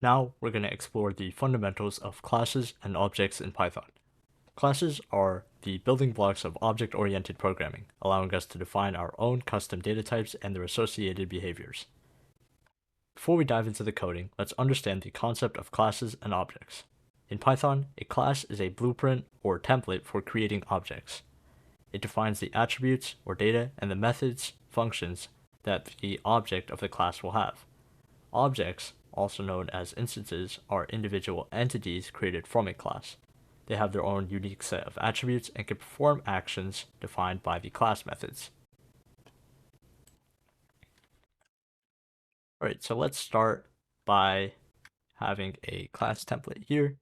Now we're going to explore the fundamentals of classes and objects in Python. Classes are the building blocks of object-oriented programming, allowing us to define our own custom data types and their associated behaviors. Before we dive into the coding, let's understand the concept of classes and objects. In Python, a class is a blueprint or template for creating objects. It defines the attributes or data and the methods, functions that the object of the class will have. Objects, also known as instances, are individual entities created from a class. They have their own unique set of attributes and can perform actions defined by the class methods. Alright, so let's start by having a class template here.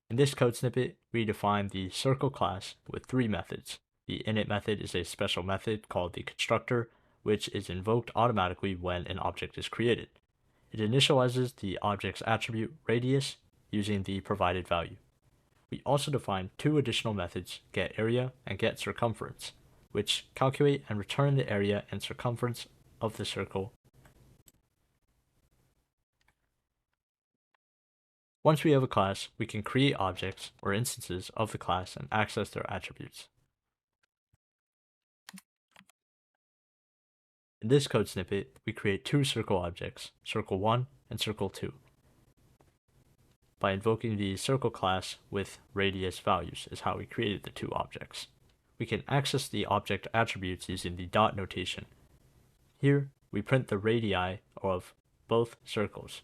In this code snippet, we define the circle class with three methods. The init method is a special method called the constructor, which is invoked automatically when an object is created. It initializes the object's attribute radius using the provided value. We also define two additional methods, getArea and getCircumference, which calculate and return the area and circumference of the circle. Once we have a class, we can create objects or instances of the class and access their attributes. In this code snippet, we create two circle objects, circle1 and circle2, by invoking the circle class with radius values is how we created the two objects. We can access the object attributes using the dot notation. Here, we print the radii of both circles.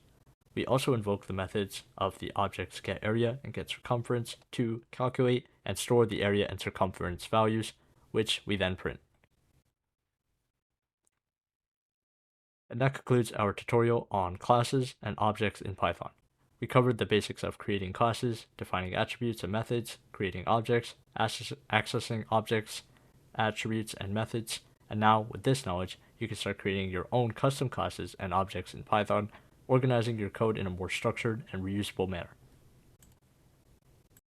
We also invoke the methods of the objects getArea and getCircumference to calculate and store the area and circumference values, which we then print. And that concludes our tutorial on classes and objects in Python. We covered the basics of creating classes, defining attributes and methods, creating objects, accessing objects, attributes, and methods. And now, with this knowledge, you can start creating your own custom classes and objects in Python, organizing your code in a more structured and reusable manner.